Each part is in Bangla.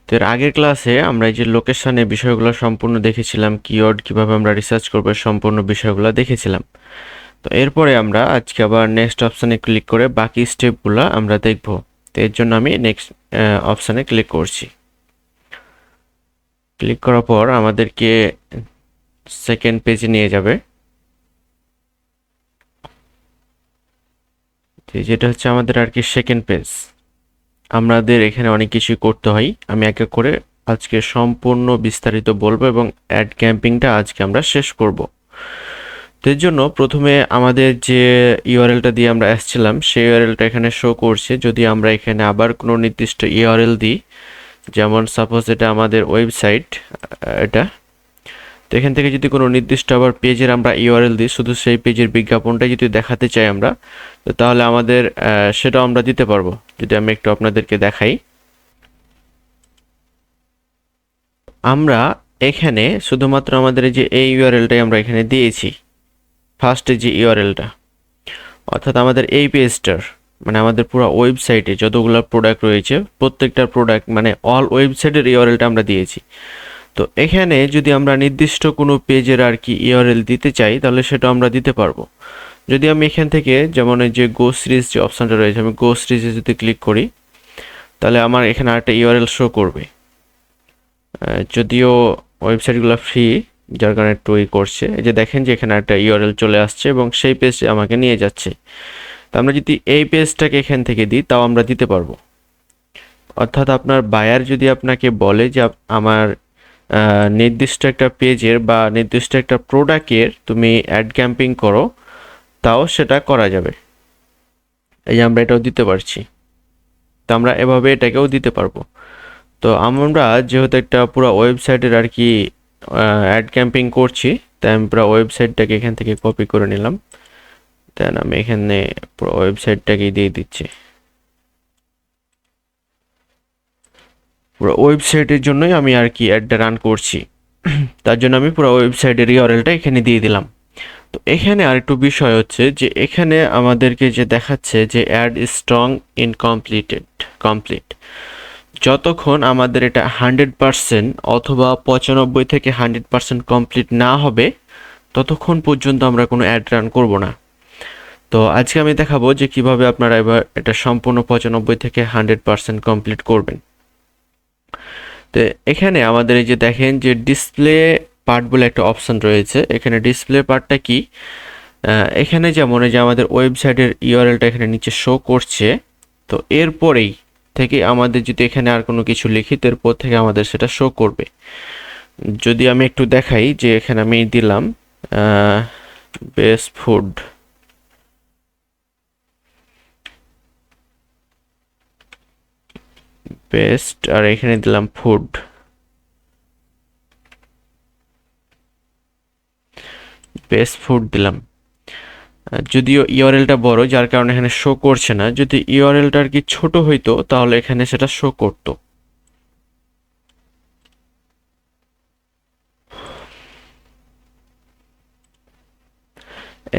তো এর আগের ক্লাসে আমরা এই যে লোকেশনের বিষয়গুলো সম্পূর্ণ দেখেছিলাম, কিওয়ার্ড কিভাবে আমরা রিসার্চ করবো সম্পূর্ণ বিষয়গুলো দেখেছিলাম। তো এরপরে আমরা আজকে আবার নেক্সট অপশানে ক্লিক করে বাকি স্টেপগুলো আমরা দেখব। তো এর জন্য আমি নেক্সট অপশানে ক্লিক করছি। ক্লিক করার পর আমাদেরকে সেকেন্ড পেজে নিয়ে যাবে, যেটা হচ্ছে আমাদের আর কি সেকেন্ড পেজ। আমাদের এখানে অনেক কিছুই করতে হয়, আমি এক এক করে আজকে সম্পূর্ণ বিস্তারিত বলবো এবং অ্যাড ক্যাম্পিংটা আজকে আমরা শেষ করব। তো এর জন্য প্রথমে আমাদের যে ইউআরএলটা দিয়ে আমরা আসছিলাম সেই ইউআরএলটা এখানে শো করছে। যদি আমরা এখানে আবার কোনো নির্দিষ্ট ইউআরএল দিই, যেমন সাপোজ এটা আমাদের ওয়েবসাইট, এটা, তো এখান থেকে যদি কোনো নির্দিষ্ট আবার পেজের আমরা ইউআরএল দিই, শুধু সেই পেজের বিজ্ঞাপনটা যদি দেখাতে চাই আমরা, তো তাহলে আমাদের সেটাও আমরা দিতে পারবো। যদি আমি একটু আপনাদেরকে দেখাই, আমরা এখানে শুধুমাত্র আমাদের যে এই ইউআরএলটাই আমরা এখানে দিয়েছি, ফার্স্টে যে ইউআরএলটা, অর্থাৎ আমাদের এই পেজটার মানে আমাদের পুরো ওয়েবসাইটে যতগুলো প্রোডাক্ট রয়েছে প্রত্যেকটা প্রোডাক্ট মানে অল ওয়েবসাইটের ইউআরএলটা আমরা দিয়েছি। তো এখানে যদি আমরা নির্দিষ্ট কোনো পেজের আর কি ইউআরএল দিতে চাই তাহলে সেটা আমরা দিতে পারবো। যদি আমি এখান থেকে যেমন এই যে গো সিরিজ যে অপশানটা রয়েছে, আমি গো সিরিজে যদি ক্লিক করি তাহলে আমার এখানে আরেকটা ইউআরএল শো করবে। যদিও ওয়েবসাইটগুলো ফ্রি, যার কারণে একটু করছে। এই যে দেখেন যে এখানে একটা ইউআরএল চলে আসছে এবং সেই পেজে আমাকে নিয়ে যাচ্ছে। তো আমরা যদি এই পেজটাকে এখান থেকে দিই তাও আমরা দিতে পারবো। অর্থাৎ আপনার বায়ার যদি আপনাকে বলে যে আমার নির্দিষ্ট একটা পেজের বা নির্দিষ্ট একটা প্রোডাক্টের তুমি অ্যাড ক্যাম্পিং করো, তাও সেটা করা যাবে। এই যে আমরা এটাও দিতে পারছি, তো আমরা এভাবে এটাকেও দিতে পারবো। তো আমরা যেহেতু একটা পুরো ওয়েবসাইটের আর কি অ্যাড ক্যাম্পিং করছি, তাই আমি পুরো ওয়েবসাইটটাকে এখান থেকে কপি করে নিলাম। দেন আমি এখানে পুরো ওয়েবসাইটটাকেই দিয়ে দিচ্ছি। পুরো ওয়েবসাইটের জন্যই আমি আর কি অ্যাডটা রান করছি, তার জন্য আমি পুরো ওয়েবসাইটের ইউআরএলটা এখানে দিয়ে দিলাম। তো এখানে আরেকটু বিষয় হচ্ছে যে এখানে আমাদেরকে যে দেখাচ্ছে যে অ্যাড স্ট্রং কমপ্লিট, যতক্ষণ আমাদের এটা 100% অথবা 95 থেকে 100% কমপ্লিট না হবে ততক্ষণ পর্যন্ত আমরা কোনো অ্যাড রান করব না। তো আজকে আমি দেখাবো যে কিভাবে আপনারা এবার এটা সম্পূর্ণ 95 থেকে 100% কমপ্লিট করবেন। তো এখানে আমাদের এই যে দেখেন যে ডিসপ্লে পার্ট বলে একটা অপশন রয়েছে। এখানে ডিসপ্লে পার্টটা কি, এখানে যেমন এই যে আমাদের ওয়েবসাইটের ইউআরএলটা এখানে নিচে শো করছে, তো এরপরেই থেকে আমাদের যদি এখানে আর কোনো কিছু লিখি তো এরপর থেকে আমাদের সেটা শো করবে। যদি আমি একটু দেখাই যে এখানে আমি দিলাম বেস্ট ফুড, বেস্ট, আর এখানে দিলাম ফুড, বেস্ট ফুড দিলাম। যদিও ইউআরএলটা বড় যার কারণে এখানে শো করছে না, যদি ইউআরএলটা আর কি ছোট হইতো তাহলে এখানে সেটা শো করতো।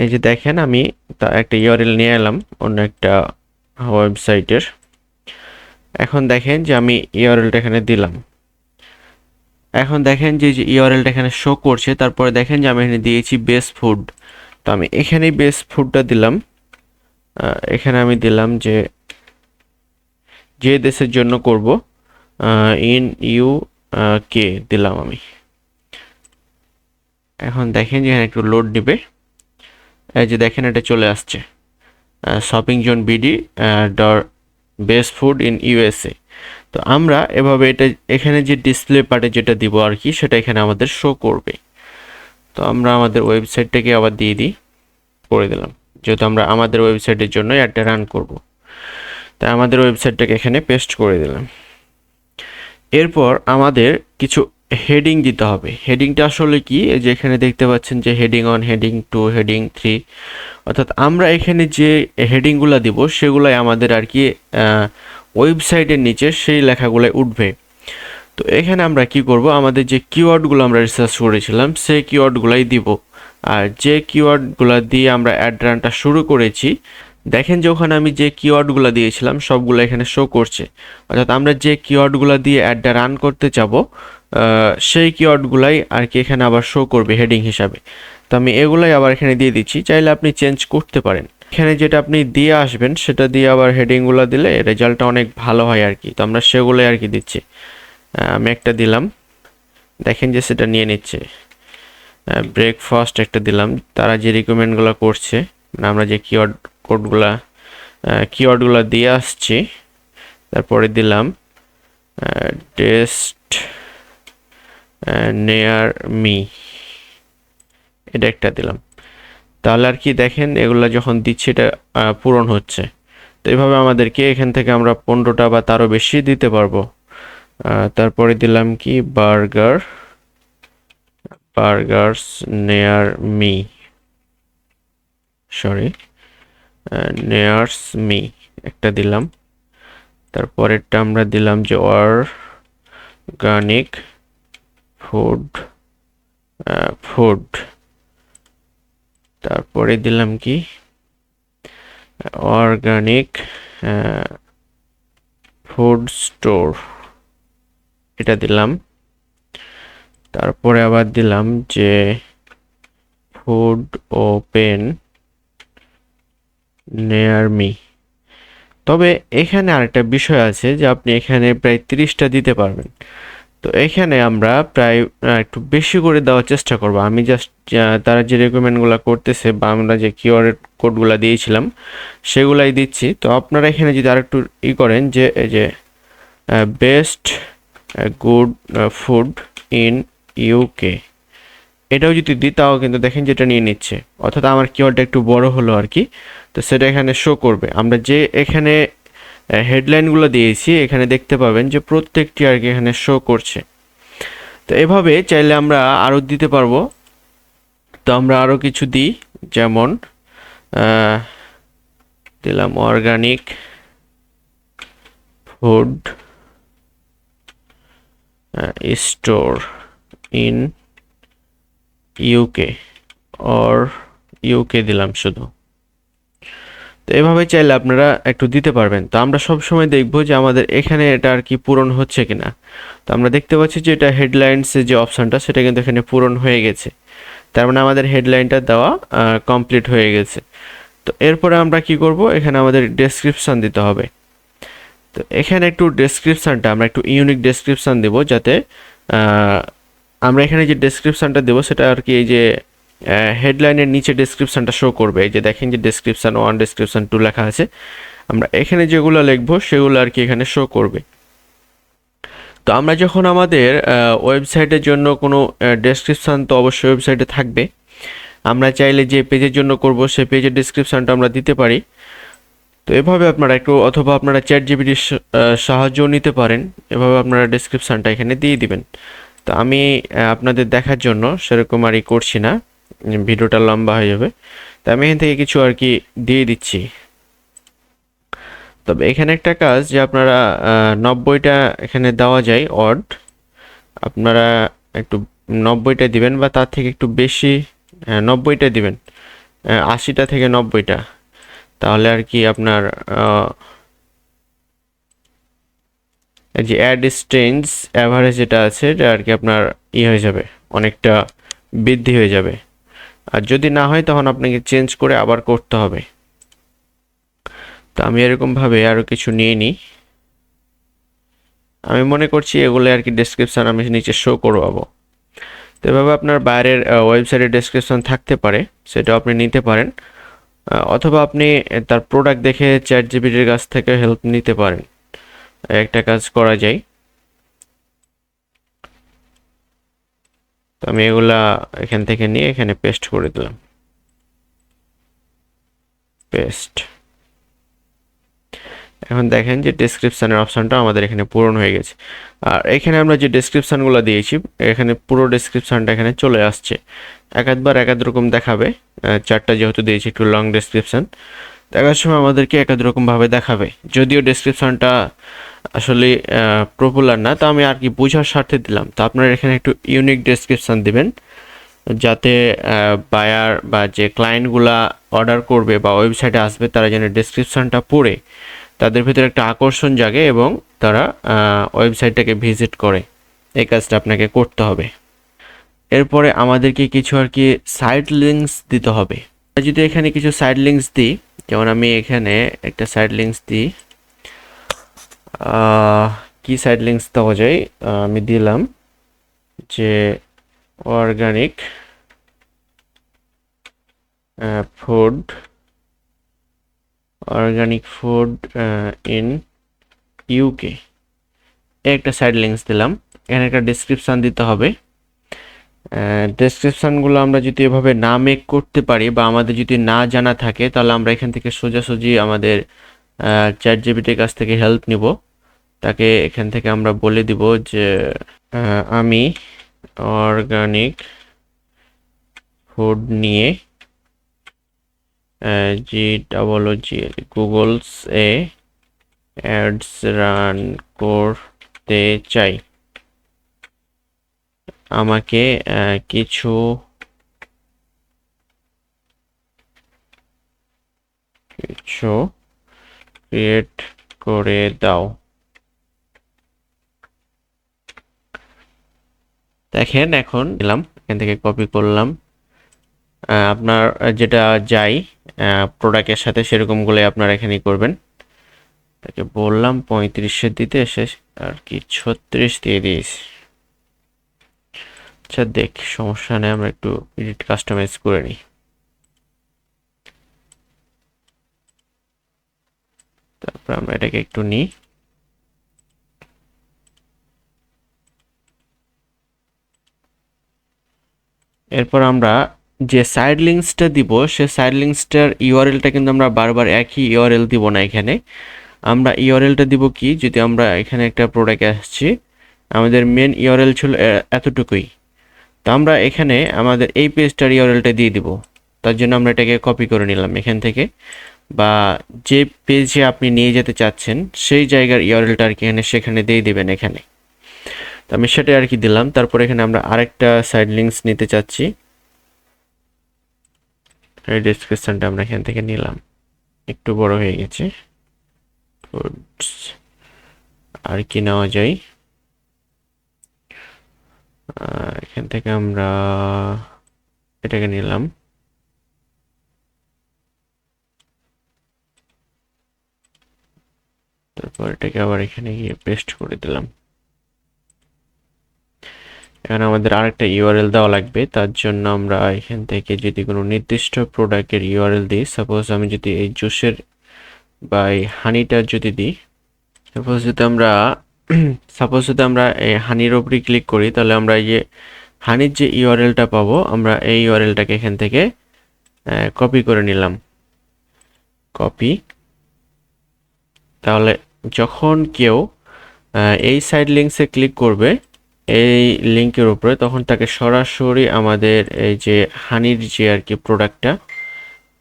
এই যে দেখেন আমি একটা ইউআরএল নিয়ে এলাম অন্য একটা ওয়েবসাইটের। এখন দেখেন যে আমি ইউআরএলটা এখানে দিলাম। এখন দেখেন যে ইউআরএলটা এখানে শো করছে, তারপরে দেখেন যে আমি এখানে দিয়েছি বেস্ট ফুড। তো আমি এখানেই বেস্ট ফুডটা দিলাম। এখানে আমি দিলাম যে দেশের জন্য করব, ইন ইউ কে দিলাম আমি। এখন দেখেন যে এখানে একটু লোড নেবে। এই যে দেখেন এটা চলে আসছে, শপিং জোন বিডি ডর বেস্ট ফুড ইন ইউএসএ। তো আমরা এভাবে এটা এখানে যে ডিসপ্লে পার্টে যেটা দিব আর কি সেটা এখানে আমাদের শো করবে। তো আমরা আমাদের ওয়েবসাইটটাকে আবার দিয়ে দিই, করে দিলাম, যেহেতু আমরা আমাদের ওয়েবসাইটের জন্য অ্যাডটা রান করব। তাই আমাদের ওয়েবসাইটটাকে এখানে পেস্ট করে দিলাম। এরপর আমাদের কিছু হেডিং দিতে হবে। হেডিংটা আসলে কি, যে এখানে দেখতে পাচ্ছেন যে হেডিং 1, হেডিং 2, হেডিং 3, অর্থাৎ আমরা এখানে যে হেডিংগুলো দিব সেগুলাই আমাদের আর কি ওয়েবসাইটের নিচে সেই লেখাগুলো উঠবে। তো এখানে আমরা কি করব, আমাদের যে কিওয়ার্ডগুলো আমরা রিসার্চ করেছিলাম সেই কিওয়ার্ডগুলাই দিব। আর যে কিওয়ার্ডগুলো দিয়ে আমরা অ্যাড রানটা শুরু করেছি দেখেন যে ওখানে আমি যে কিওয়ার্ডগুলো দিয়েছিলাম সবগুলো এখানে শো করছে, অর্থাৎ আমরা যে কিওয়ার্ডগুলো দিয়ে অ্যাডটা রান করতে যাব সেই কিওয়ার্ডগুলাই আর কি এখানে আবার শো করবে হেডিং হিসাবে। তো আমি এগুলাই আবার এখানে দিয়ে দিচ্ছি, চাইলে আপনি চেঞ্জ করতে পারেন। এখানে যেটা আপনি দিয়ে আসবেন সেটা দিয়ে আবার হেডিংগুলো দিলে রেজাল্টটা অনেক ভালো হয় আর কি। তো আমরা সেগুলোই আর কি দিচ্ছি। আমি একটা দিলাম, দেখেন যে সেটা নিয়ে নিচ্ছে। ব্রেকফাস্ট একটা দিলাম, তারা যে রিকমেন্ডগুলো করছে, মানে আমরা যে কিওয়ার্ডগুলো দিয়ে আসছি। তারপরে দিলাম টেস্ট নেয়ার মি, এটা একটা দিলাম। তাহলে আর কি দেখেন এগুলা যখন দিচ্ছি এটা পূরণ হচ্ছে। তো এইভাবে আমাদেরকে এখান থেকে আমরা 15টা বা তারও বেশি দিতে পারবো। তারপরে দিলাম কি বার্গার্স নেয়ার মি, সরি নেয়ার্স মি একটা দিলাম। তারপরেরটা আমরা দিলাম যে অর্গানিক ফুড। তারপরে দিলাম কি অর্গানিক ফুড স্টোর, এটা দিলাম। তারপরে আবার দিলাম যে ফুড ওপেন নেয়ার মি। তবে এখানে আরেকটা বিষয় আছে যে আপনি এখানে প্রায় 30টা দিতে পারবেন। তো এখানে আমরা প্রায় একটু বেশি করে দেওয়ার চেষ্টা করব। আমি জাস্ট তারা যে রেকমেন্ডগুলো করতেছে বা আমরা যে কিওয়ার্ড কোডগুলো দিয়েছিলাম সেগুলাই দিচ্ছি। তো আপনারা এখানে যদি আরেকটু করেন যে এই যে best good food in UK, এটাও যদি দিই তাও কিন্তু দেখেন যেটা নিয়ে নিচ্ছে, অর্থাৎ আমার কিওয়ার্ডটা একটু বড় হলো আর কি। তো সেটা এখানে শো করবে। আমরা যে এখানে হেডলাইনগুলো দিয়েছি এখানে দেখতে পাবেন যে প্রত্যেকটি আর কি এখানে শো করছে। তো এভাবে চাইলে আমরা আরও দিতে পারবো। তো আমরা আরও কিছু দিই, যেমন দিলাম organic food store in UK or UK দিলাম শুধু। তো এভাবে চাইলে আপনারা একটু দিতে পারবেন। তো আমরা সব সময় দেখব যে আমাদের এখানে এটা আর কি পূরণ হচ্ছে কিনা। তো আমরা দেখতে পাচ্ছি যে এটা হেডলাইন্সের যে অপশনটা সেটা কিন্তু এখানে পূরণ হয়ে গেছে, তার মানে আমাদের হেডলাইনটা দেওয়া কমপ্লিট হয়ে গেছে। তো এরপরে আমরা কি করব, এখানে আমাদের ডেসক্রিপশন দিতে হবে। তো এখানে একটু ডেসক্রিপশনটা আমরা একটু ইউনিক ডেসক্রিপশন দেব, যাতে আমরা এখানে যে ডেসক্রিপশনটা দেব সেটা আর কি এই যে হেডলাইনের নিচে ডেসক্রিপশনটা শো করবে। এই যে দেখেন যে ডেসক্রিপশন 1 ডেসক্রিপশন 2 লেখা আছে, আমরা এখানে যেগুলো লিখবো সেগুলো আর কি এখানে শো করবে। তো আমরা যখন আমাদের ওয়েবসাইটের জন্য কোনো ডেসক্রিপশন তো অবশ্যই ওয়েবসাইটে থাকবে, আমরা চাইলে যে পেজের জন্য করব সেই পেজের ডেসক্রিপশনটা আমরা দিতে পারি। তো এভাবে আপনারা একটু, অথবা আপনারা চ্যাটজিপিটির সাহায্য নিতে পারেন, এভাবে আপনারা ডেসক্রিপশনটা এখানে দিয়ে দিবেন। তো আমি আপনাদের দেখার জন্য সেরকম আর করছি না, ভিডিওটা লম্বা হয়ে যাবে। তো আমি এখান থেকে কিছু আর কি দিয়ে দিচ্ছি। তবে এখানে একটা কাজ যে আপনারা 90টা এখানে দেওয়া যায় অড, আপনারা একটু 90টা দিবেন বা তার থেকে একটু বেশি, 90টা দিবেন, 80টা থেকে 90টা, তাহলে আর কি আপনার যে অ্যাড স্ট্রেঞ্জ অ্যাভারেজ যেটা আছে এটা আর কি আপনার হয়ে যাবে, অনেকটা বৃদ্ধি হয়ে যাবে। আর যদি না হয় তখন আপনাকে চেঞ্জ করে আবার করতে হবে। তো আমি এরকমভাবে আরও কিছু নিয়ে নিই। আমি মনে করছি এগুলো আর কি ডেসক্রিপশান আমি নিচে শো করবো। তো এভাবে আপনার বাইরের ওয়েবসাইটের ডেসক্রিপশন থাকতে পারে, সেটাও আপনি নিতে পারেন, অথবা আপনি তার প্রোডাক্ট দেখে চ্যাটজিপিটির কাছ থেকে হেল্প নিতে পারেন। একটা কাজ করা যায়। তো আমি এগুলা এখান থেকে নিয়ে এখানে পেস্ট করে দিলাম, পেস্ট। এখন দেখেন যে ডেসক্রিপশানের অপশানটা আমাদের এখানে পূরণ হয়ে গেছে। আর এখানে আমরা যে ডেসক্রিপশানগুলো দিয়েছি এখানে পুরো ডেসক্রিপশানটা এখানে চলে আসছে। একাধবার একাধ রকম দেখাবে, 4টা যেহেতু দিয়েছি একটু লং ডেসক্রিপশান, দেখার সময় আমাদেরকে একাধ রকমভাবে দেখাবে। যদিও ডেসক্রিপশানটা আসলে পপুলার না, তো আমি আর কি বোঝার স্বার্থে দিলাম। তো আপনারা এখানে একটু ইউনিক ডেসক্রিপশান দিবেন, যাতে বায়ার বা যে ক্লায়েন্টগুলা অর্ডার করবে বা ওয়েবসাইটে আসবে তারা যেন ডেসক্রিপশনটা পড়ে তাদের ভিতরে একটা আকর্ষণ জাগে এবং তারা ওয়েবসাইটটাকে ভিজিট করে। এই কাজটা আপনাকে করতে হবে। এরপরে আমাদেরকে কিছু আর কি সাইড লিঙ্কস দিতে হবে। যদি এখানে কিছু সাইড লিঙ্কস দিই, যেমন আমি এখানে একটা সাইড লিঙ্কস দিই, কি সাইড লিঙ্কস দেওয়া যায়, আমি দিলাম যে অর্গানিক ফুড ইন ইউকে, একটা সাইড লিঙ্কস দিলাম। এখানে একটা ডেসক্রিপশান দিতে হবে। ডেসক্রিপশানগুলো আমরা যদি এভাবে না মেক করতে পারি বা আমাদের যদি না জানা থাকে, তাহলে আমরা এখান থেকে সোজাসুজি আমাদের চ্যাট জিপিটির কাছ থেকে হেল্প নিব। তাকে এখান থেকে আমরা বলে দিব যে আমি অর্গানিক ফুড নিয়ে গুগলস এ অ্যাডস রান করতে চাই, আমাকে কিছু ক্রিয়েট করে দাও। দেখেন এখন দিলাম, এখান থেকে কপি করলাম। আপনার যেটা যাই প্রোডাক্টের সাথে সেরকমগুলোই আপনারা এখানেই করবেন। তাকে বললাম 35 দিতে, শেষ আর কি 36 দিয়ে দিয়েছি। আচ্ছা দেখ, সমস্যা নেই, আমরা একটু এডিট কাস্টমাইজ করে নিই। তারপর আমরা এটাকে একটু নিই। এরপর আমরা যে সাইড লিঙ্কসটা দিব, সে সাইড লিঙ্কসটার ইউআরএলটা কিন্তু আমরা বারবার একই ইউআরএল দিব না। এখানে আমরা ইউআরএলটা দিব কি, যদি আমরা এখানে একটা প্রোডাক্টে আসছি, আমাদের মেন ইউআরএল ছিল এতটুকুই, তো আমরা এখানে আমাদের এই পেজটার ইউআরএলটা দিয়ে দিব। তার জন্য আমরা এটাকে কপি করে নিলাম এখান থেকে, বা যে পেজে আপনি নিয়ে যেতে চাচ্ছেন সেই জায়গার ইউআরএলটা আর কি এখানে সেখানে দিয়ে দিবেন এখানে। তো আমি সেটাই আর কি দিলাম। তারপর এখানে আমরা আরেকটা সাইড লিঙ্কস নিতে চাচ্ছি, এই ডেসক্রিপশনটা আমরা এখান থেকে নিলাম, একটু বড় হয়ে গেছে। আর কি নেওয়া যায়, এখান থেকে আমরা এটাকে নিলাম। তারপর এটাকে আবার এখানে গিয়ে পেস্ট করে দিলাম। এখানে আমাদের আরেকটা ইউআরএল দেওয়া লাগবে। তার জন্য আমরা এখান থেকে যদি কোনো নির্দিষ্ট প্রোডাক্টের ইউআরএল দিই, সাপোজ আমি যদি এই জুসের বা এই হানিটার যদি দিই, সাপোজ যদি আমরা এই হানির উপরে ক্লিক করি, তাহলে আমরা এই যে হানির যে ইউআরএলটা পাবো, আমরা এই ইউআরএলটাকে এখান থেকে কপি করে নিলাম, কপি। তাহলে যখন কেউ এই সাইড লিঙ্কসে ক্লিক করবে এই লিঙ্কের উপরে, তখন তাকে সরাসরি আমাদের এই যে হানির যে আর কি প্রোডাক্টটা,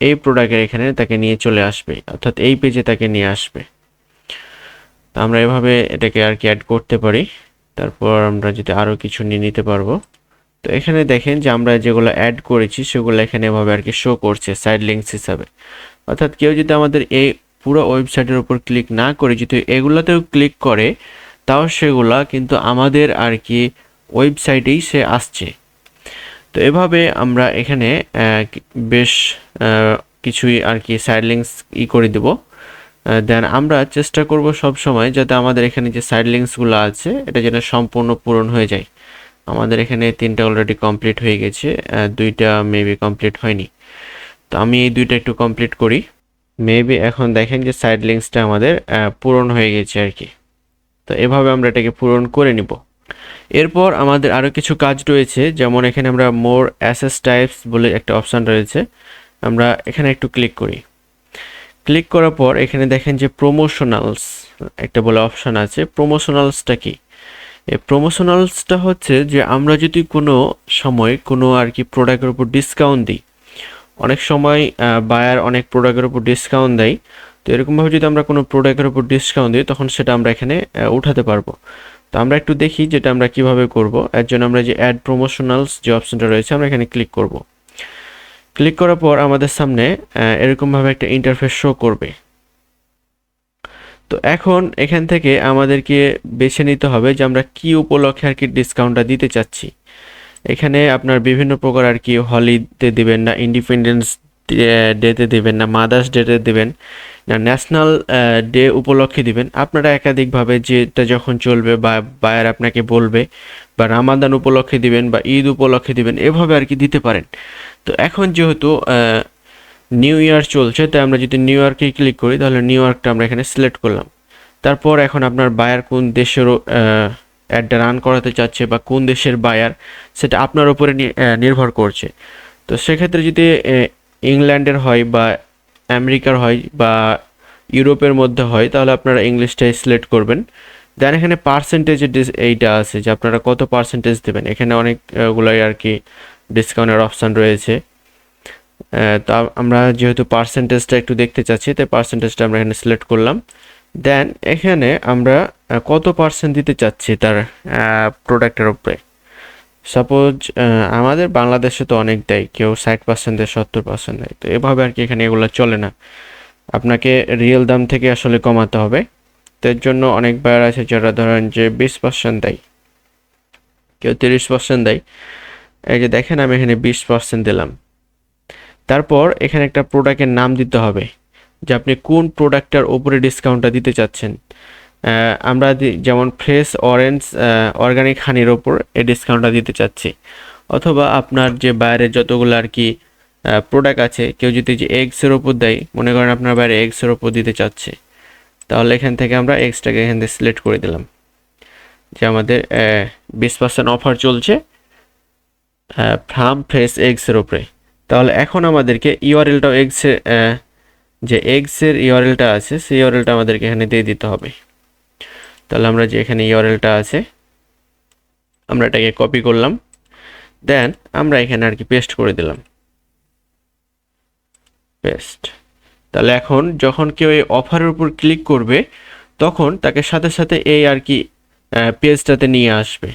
এই প্রোডাক্টের এখানে তাকে নিয়ে চলে আসবে, অর্থাৎ এই পেজে তাকে নিয়ে আসবে। তো আমরা এভাবে এটাকে আর কি অ্যাড করতে পারি। তারপর আমরা যদি আরও কিছু নিয়ে নিতে পারবো। তো এখানে দেখেন যে আমরা যেগুলো অ্যাড করেছি সেগুলো এখানে এভাবে আর কি শো করছে সাইড লিঙ্কস হিসাবে। অর্থাৎ কেউ যদি আমাদের এই পুরো ওয়েবসাইটের উপর ক্লিক না করে যদি এগুলোতেও ক্লিক করে, তাও সেগুলা কিন্তু আমাদের আর কি ওয়েবসাইটেই সে আসছে। তো এভাবে আমরা এখানে বেশ কিছুই আর কি সাইড লিঙ্কস করে দেব। দেন আমরা চেষ্টা করব সব সময় যাতে আমাদের এখানে যে সাইড লিঙ্কসগুলো আছে এটা যেন সম্পূর্ণ পূরণ হয়ে যায়। আমাদের এখানে 3টা অলরেডি কমপ্লিট হয়ে গেছে, 2টা মেবি কমপ্লিট হয়নি। তো আমি এই 2টা একটু কমপ্লিট করি। মেবি এখন দেখেন যে সাইড লিঙ্কসটা আমাদের পূরণ হয়ে গেছে আর কি। তো এভাবে আমরা এটাকে পূরণ করে নিব। এরপর আমাদের আরও কিছু কাজ রয়েছে, যেমন এখানে আমরা মোর অ্যাসেস টাইপস বলে একটা অপশান রয়েছে, আমরা এখানে একটু ক্লিক করি। ক্লিক করার পর এখানে দেখেন যে প্রমোশনালস একটা বলে অপশান আছে। প্রমোশনালসটা কি? এই প্রমোশনালসটা হচ্ছে যে আমরা যদি কোনো সময় কোনো আর কি প্রোডাক্টের উপর ডিসকাউন্ট দিই, অনেক সময় বায়ার অনেক প্রোডাক্টের উপর ডিসকাউন্ট দেয়। তো এরকমভাবে যদি আমরা কোনো প্রোডাক্টের উপর ডিসকাউন্ট দিই, তখন সেটা আমরা এখানে উঠাতে পারবো। তো আমরা একটু দেখি যেটা আমরা কিভাবে করব। এর জন্য আমরা যে অ্যাড প্রমোশনালস যে অপশনটা রয়েছে আমরা এখানে ক্লিক করব। ক্লিক করার পর আমাদের সামনে এরকমভাবে একটা ইন্টারফেস শো করবে। তো এখন এখান থেকে আমাদেরকে বেছে নিতে হবে যে আমরা কি উপলক্ষে আর কি ডিসকাউন্টটা দিতে চাচ্ছি। এখানে আপনার বিভিন্ন প্রকার আর কি হলিডে দিবেন, না ইন্ডিপেন্ডেন্স ডেতে দিবেন, না মাদার্স ডেতে দিবেন, না ন্যাশনাল ডে উপলক্ষে দিবেন। আপনারা একাধিকভাবে যেটা যখন চলবে বা বায়ার আপনাকে বলবে, বা রামাদান উপলক্ষে দিবেন বা ঈদ উপলক্ষে দিবেন, এভাবে আর কি দিতে পারেন। তো এখন যেহেতু নিউ ইয়ার চলছে, তাই আমরা যদি নিউ ইয়র্কে ক্লিক করি তাহলে নিউ ইয়র্কটা আমরা এখানে সিলেক্ট করলাম। তারপর এখন আপনার বায়ার কোন দেশেরও অ্যাডটা রান করাতে চাচ্ছে বা কোন দেশের বায়ার, সেটা আপনার উপরে নির্ভর করছে। তো সেক্ষেত্রে যদি ইংল্যান্ডের হয় বা আমেরিকার হয় বা ইউরোপের মধ্যে হয় তাহলে আপনারা ইংলিশটাই সিলেক্ট করবেন। দেন এখানে পার্সেন্টেজের এইটা আছে যে আপনারা কত পার্সেন্টেজ দেবেন। এখানে অনেকগুলোই আর কি ডিসকাউন্টের অপশান রয়েছে। তো আমরা যেহেতু পার্সেন্টেজটা একটু দেখতে চাচ্ছি, তাই পার্সেন্টেজটা আমরা এখানে সিলেক্ট করলাম। দেন এখানে আমরা কত পার্সেন্ট দিতে চাচ্ছি তার প্রোডাক্টের উপরে। সাপোজ আমাদের বাংলাদেশে তো অনেক দেয়, কেউ 60% দেয়, 70% দেয়। তো এভাবে আর কি এখানে এগুলো চলে না, আপনাকে রিয়েল দাম থেকে আসলে কমাতে হবে। তো এর জন্য অনেক বায়ার আছে যারা ধরেন যে 20% দেয়, কেউ 30% দেয়। এই যে দেখেন আমি এখানে 20% দিলাম। তারপর এখানে একটা প্রোডাক্টের নাম দিতে হবে যে আপনি কোন প্রোডাক্টটার উপরে ডিসকাউন্টটা দিতে চাচ্ছেন। আমরা যেমন ফ্রেশ অরেঞ্জ অর্গানিক হানির ওপর এই ডিসকাউন্টটা দিতে চাচ্ছি। অথবা আপনার যে বাইরের যতগুলো আর কি প্রোডাক্ট আছে, কেউ যদি যে এগসের ওপর দেয়, মনে করেন আপনার বাইরে এগসের ওপর দিতে চাচ্ছে, তাহলে এখান থেকে আমরা এক্সটাকে এখান থেকে সিলেক্ট করে দিলাম যে আমাদের 20% অফার চলছে ফার্ম ফ্রেশ এগসের ওপরে। তাহলে এখন আমাদেরকে ইউআরএলটাও যে এগসের ইউআরএলটা আছে সেই ইউআরএলটা আমাদেরকে এখানে দিয়ে দিতে হবে। তাহলে আমরা যে এখানে ইউআরএলটা আছে আমরা এটাকে কপি করলাম, দেন আমরা এখানে আর কি পেস্ট করে দিলাম, পেস্ট। তাহলে এখন যখন কেউ এই অফারের উপর ক্লিক করবে তখন তাকে সাথে সাথে এই আর কি পেজটাতে নিয়ে আসবে।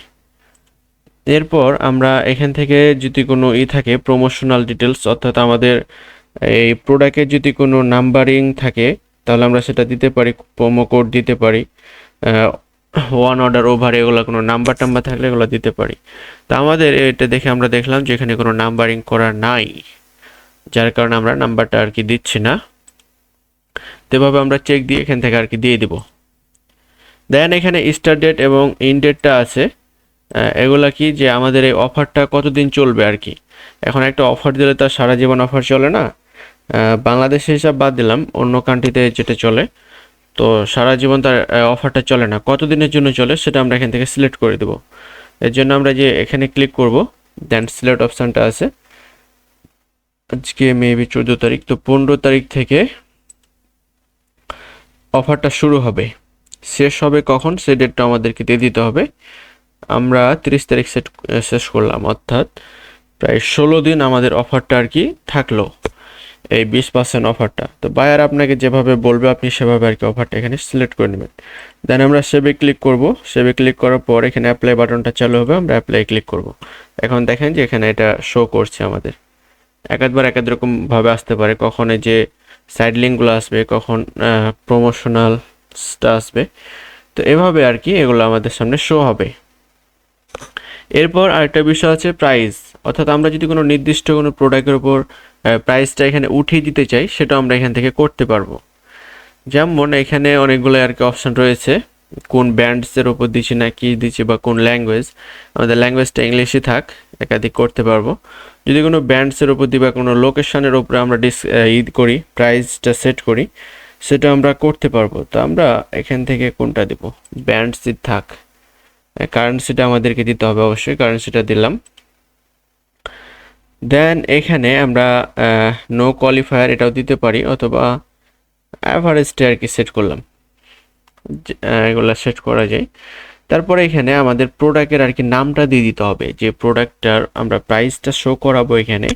এরপর আমরা এখান থেকে যদি কোনো থাকে প্রমোশনাল ডিটেলস, অর্থাৎ আমাদের এই প্রোডাক্টের যদি কোনো নাম্বারিং থাকে তাহলে আমরা সেটা দিতে পারি, প্রোমো কোড দিতে পারি, ওয়ান অর্ডার ওভার এগুলো কোনো নাম্বার টাম্বার থাকলে এগুলো দিতে পারি। তো আমাদের এটা দেখে আমরা দেখলাম যে এখানে কোনো নাম্বারিং করা নাই, যার কারণে আমরা নাম্বারটা আর কি দিচ্ছি না। তো এভাবে আমরা চেক দিয়ে এখান থেকে আর কি দিয়ে দিব। দেন এখানে স্টার্ট ডেট এবং ইন ডেটটা আছে। এগুলা কি যে আমাদের এই অফারটা কতদিন চলবে আর কি। এখন একটা অফার দিলে তার সারা জীবন অফার চলে না, বাংলাদেশের হিসাব বাদ দিলাম, অন্য কান্ট্রিতে যেটা চলে তো সারা জীবন তার অফারটা চলে না, কতদিনের জন্য চলে সেটা আমরা এখান থেকে সিলেক্ট করে দেব। এর জন্য আমরা যে এখানে ক্লিক করব, দেন সিলেক্ট অপশানটা আছে। আজকে মেবি 14 তারিখ, তো 15 তারিখ থেকে অফারটা শুরু হবে, শেষ হবে কখন সে ডেটটা আমাদেরকে দিয়ে দিতে হবে। আমরা 30 তারিখ শেষ করলাম, অর্থাৎ প্রায় 16 দিন আমাদের অফারটা আর কি থাকলো, এই 20% অফারটা। তো বায়ার আপনাকে যেভাবে বলবে আপনি সেভাবে আর কি অফারটা এখানে সিলেক্ট করে নেবেন। দেন আমরা সেভে ক্লিক করব, সেভে ক্লিক করার পর এখানে অ্যাপ্লাই বাটনটা চালু হবে, আমরা অ্যাপ্লাই ক্লিক করব। এখন দেখেন যে এখানে এটা শো করছে আমাদের। একবার এক রকমভাবে আসতে পারে, কখন এই যে সাইড লিঙ্কগুলো আসবে, কখন প্রমোশনালসটা আসবে। তো এভাবে আর কি এগুলো আমাদের সামনে শো হবে। এরপর আরেকটা বিষয় আছে প্রাইস, অর্থাৎ আমরা যদি কোনো নির্দিষ্ট কোনো প্রোডাক্টের উপর প্রাইসটা এখানে উঠিয়ে দিতে চাই সেটা আমরা এখান থেকে করতে পারবো। যেমন এখানে অনেকগুলো আর কি অপশান রয়েছে, কোন ব্যান্ডসের উপর দিচ্ছি না কি দিচ্ছি বা কোন ল্যাঙ্গুয়েজ, আমাদের ল্যাঙ্গুয়েজটা ইংলিশই থাক, একাধিক করতে পারবো। যদি কোনো ব্যান্ডসের উপর দিই বা কোনো লোকেশনের উপরে আমরা করি, প্রাইসটা সেট করি, সেটা আমরা করতে পারবো। তো আমরা এখান থেকে কোনটা দেব, ব্যান্ডসই থাক, কারেন্সিটা আমাদেরকে দিতে হবে, অবশ্যই কারেন্সিটা দিলাম। দেন এখানে আমরা নো কোয়ালিফায়ার এটাও দিতে পারি, অথবা অ্যাভারেজটা আর কি সেট করলাম, এগুলো সেট করা যায়। তারপরে এখানে আমাদের প্রোডাক্টের আর কি নামটা দিয়ে দিতে হবে, যে প্রোডাক্টটার আমরা প্রাইসটা শো করাবো এখানে,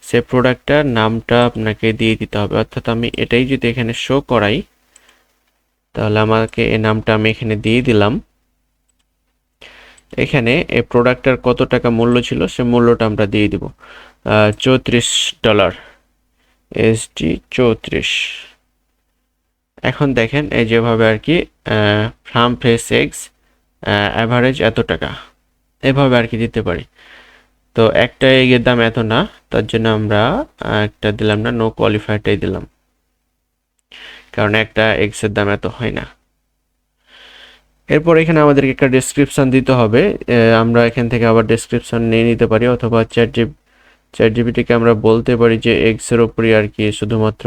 সে প্রোডাক্টটার নামটা আপনাকে দিয়ে দিতে হবে। অর্থাৎ আমি এটাই যদি এখানে শো করাই তাহলে আমাকে এই নামটা আমি এখানে দিয়ে দিলাম। এখানে এই প্রোডাক্টটার কত টাকা মূল্য ছিল সে মূল্যটা আমরা দিয়ে দিব $34 এসডি 34। এখন দেখেন এই যেভাবে আর কি ফার্ম ফ্রেশ এগস অ্যাভারেজ এত টাকা এভাবে আর কি দিতে পারি। তো একটা এগের দাম এত না, তার জন্য আমরা একটা দিলাম না, নো কোয়ালিফায়ারটাই দিলাম, কারণ একটা এগসের দাম এত হয় না। এরপর এখানে আমাদেরকে একটা ডেসক্রিপশন দিতে হবে। আমরা এখান থেকে আবার ডেসক্রিপশন নিয়ে নিতে পারি, অথবা চ্যাট জিপিটিকে আমরা বলতে পারি যে এগসের উপরই আর কি শুধুমাত্র